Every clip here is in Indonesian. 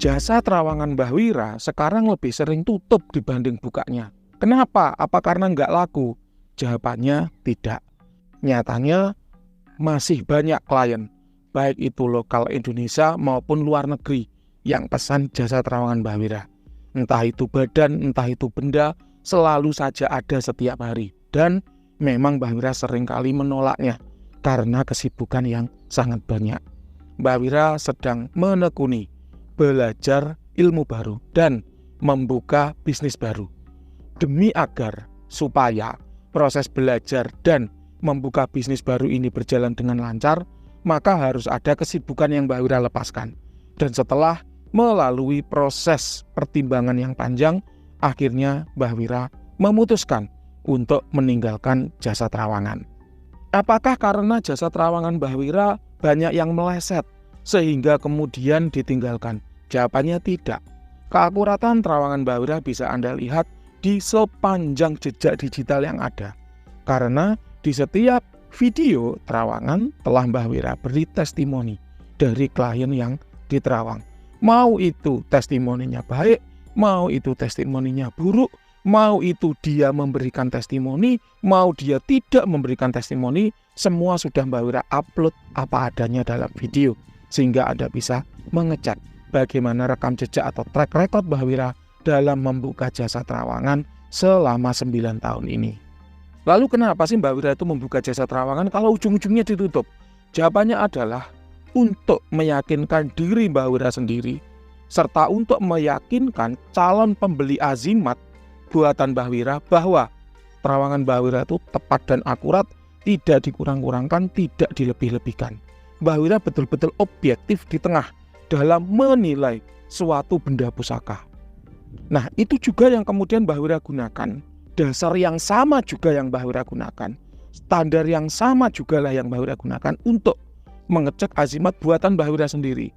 jasa terawangan Mbah Wira sekarang lebih sering tutup dibanding bukanya. Kenapa? Apa karena nggak laku? Jawabannya tidak. Nyatanya masih banyak klien, baik itu lokal Indonesia maupun luar negeri, yang pesan jasa terawangan Mbah Wira. Entah itu badan, entah itu benda, selalu saja ada setiap hari. Dan memang Mbah Wira seringkali menolaknya karena kesibukan yang sangat banyak. Mbah Wira sedang menekuni belajar ilmu baru dan membuka bisnis baru. Demi agar supaya proses belajar dan membuka bisnis baru ini berjalan dengan lancar, maka harus ada kesibukan yang Mbah Wira lepaskan. Dan setelah melalui proses pertimbangan yang panjang, akhirnya Mbah Wira memutuskan untuk meninggalkan jasa terawangan. Apakah karena jasa terawangan Mbah Wira banyak yang meleset sehingga kemudian ditinggalkan? Jawabannya tidak. Keakuratan terawangan Mbah Wira bisa Anda lihat di sepanjang jejak digital yang ada. Karena di setiap video terawangan telah Mbah Wira beri testimoni dari klien yang diterawang. Mau itu testimoninya baik, mau itu testimoninya buruk, mau itu dia memberikan testimoni, mau dia tidak memberikan testimoni, semua sudah Mbah Wira upload apa adanya dalam video. Sehingga Anda bisa mengecek bagaimana rekam jejak atau track record Mbah Wira dalam membuka jasa terawangan selama 9 tahun ini. Lalu kenapa sih Mbah Wira itu membuka jasa terawangan kalau ujung-ujungnya ditutup? Jawabannya adalah untuk meyakinkan diri Mbah Wira sendiri, serta untuk meyakinkan calon pembeli azimat buatan Mbah Wira bahwa terawangan Mbah Wira itu tepat dan akurat, tidak dikurang-kurangkan, tidak dilebih-lebihkan. Mbah Wira betul-betul objektif di tengah dalam menilai suatu benda pusaka. Nah, itu juga yang kemudian Mbah Wira gunakan. Dasar yang sama juga yang Mbah Wira gunakan. Standar yang sama juga lah yang Mbah Wira gunakan untuk mengecek azimat buatan Mbah Wira sendiri.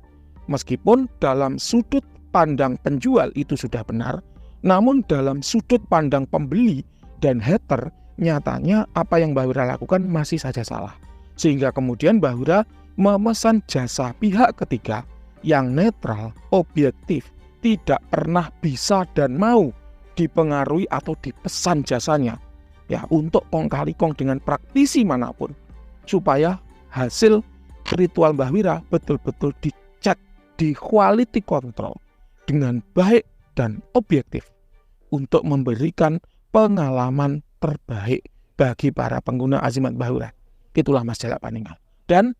Meskipun dalam sudut pandang penjual itu sudah benar, namun dalam sudut pandang pembeli dan hater, nyatanya apa yang Mbah Wira lakukan masih saja salah. Sehingga kemudian Mbah Wira memesan jasa pihak ketiga yang netral, objektif, tidak pernah bisa dan mau dipengaruhi atau dipesan jasanya ya untuk kong kali kong dengan praktisi manapun, supaya hasil ritual Mbah Wira betul-betul dicek, di quality control dengan baik dan objektif untuk memberikan pengalaman terbaik bagi para pengguna azimat Mbah Wira. Itulah Mas Jalak Paninggal. Dan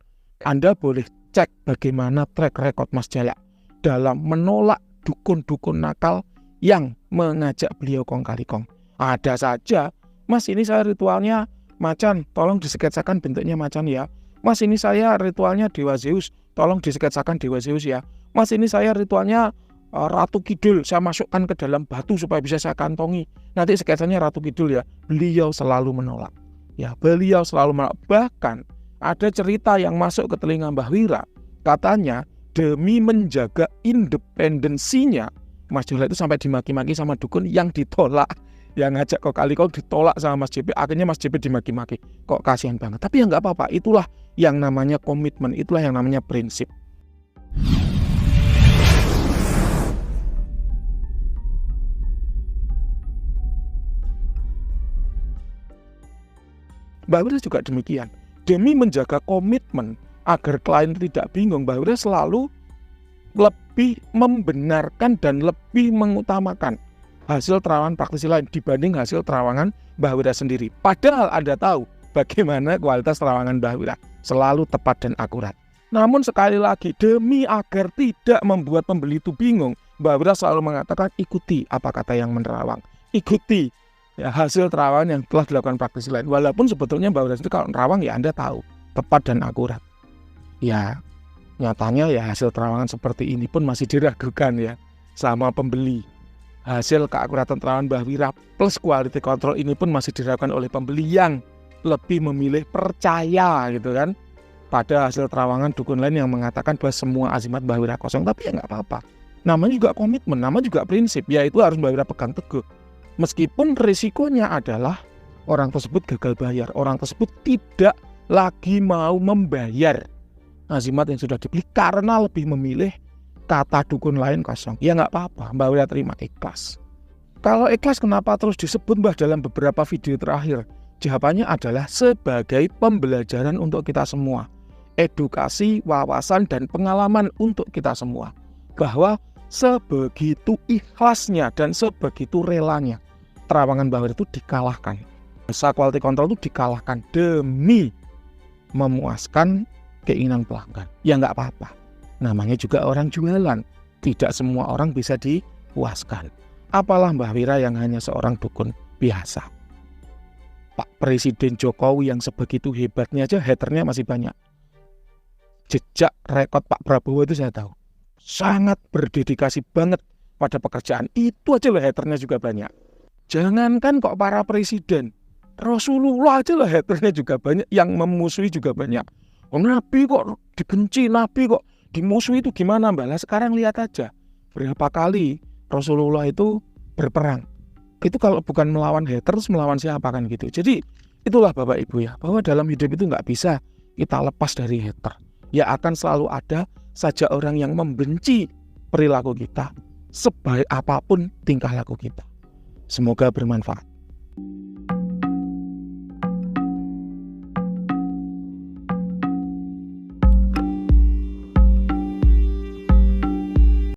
Anda boleh cek bagaimana track record Mas Jalak dalam menolak dukun-dukun nakal yang mengajak beliau kong kali kong. Ada saja, Mas ini saya ritualnya macan, tolong disketsakan bentuknya macan ya. Mas ini saya ritualnya Dewa Zeus, tolong disketsakan Dewa Zeus ya. Mas ini saya ritualnya Ratu Kidul, saya masukkan ke dalam batu supaya bisa saya kantongi. Nanti sketsanya Ratu Kidul ya. Beliau selalu menolak. Ya, beliau selalu menolak. Bahkan ada cerita yang masuk ke telinga Mbah Wira. Katanya demi menjaga independensinya, Mas Jalak itu sampai dimaki-maki sama dukun yang ditolak. Yang ngajak kok kali kok ditolak sama Mas JP, akhirnya Mas JP dimaki-maki. Kok kasihan banget. Tapi ya nggak apa-apa, itulah yang namanya komitmen, itulah yang namanya prinsip. Mbah Wira juga demikian. Demi menjaga komitmen agar klien tidak bingung, Mbah Wira selalu lebih membenarkan dan lebih mengutamakan hasil terawangan praktisi lain dibanding hasil terawangan Mbah Wira sendiri. Padahal Anda tahu bagaimana kualitas terawangan Mbah Wira, selalu tepat dan akurat. Namun sekali lagi, demi agar tidak membuat pembeli itu bingung, Mbah Wira selalu mengatakan ikuti apa kata yang menerawang, ikuti ya hasil terawangan yang telah dilakukan praktisi lain. Walaupun sebetulnya Mbah Wira sendiri kalau nerawang ya Anda tahu tepat dan akurat. Ya nyatanya ya hasil terawangan seperti ini pun masih diragukan ya sama pembeli. Hasil keakuratan terawangan Mbah Wira plus quality control ini pun masih diragukan oleh pembeli yang lebih memilih percaya gitu kan pada hasil terawangan dukun lain yang mengatakan bahwa semua azimat Mbah Wira kosong. Tapi ya nggak apa-apa, namanya juga komitmen, namanya juga prinsip, yaitu harus Mbah Wira pegang teguh. Meskipun risikonya adalah orang tersebut gagal bayar, orang tersebut tidak lagi mau membayar azimat yang sudah dibeli karena lebih memilih kata dukun lain kosong. Ya nggak apa-apa, Mbak Wira terima, ikhlas. Kalau ikhlas kenapa terus disebut Mbah dalam beberapa video terakhir? Jawabannya adalah sebagai pembelajaran untuk kita semua. Edukasi, wawasan, dan pengalaman untuk kita semua. Bahwa sebegitu ikhlasnya dan sebegitu relanya terawangan Mbah Wira itu dikalahkan. Jasa quality control itu dikalahkan demi memuaskan keinginan pelanggan. Ya nggak apa-apa. Namanya juga orang jualan. Tidak semua orang bisa dipuaskan. Apalah Mbah Wira yang hanya seorang dukun biasa. Pak Presiden Jokowi yang sebegitu hebatnya aja haternya masih banyak. Jejak rekod Pak Prabowo itu saya tahu. Sangat berdedikasi banget pada pekerjaan. Itu aja loh haternya juga banyak. Jangankan kok para presiden. Rasulullah aja lah haternya juga banyak. Yang memusuhi juga banyak. Oh, Nabi kok dibenci, Nabi kok dimusuhi, itu gimana Mbak? Lah sekarang lihat aja. Berapa kali Rasulullah itu berperang. Itu kalau bukan melawan haters, melawan siapa kan gitu. Jadi itulah Bapak Ibu ya, bahwa dalam hidup itu nggak bisa kita lepas dari hater. Ya akan selalu ada saja orang yang membenci perilaku kita, sebaik apapun tingkah laku kita. Semoga bermanfaat.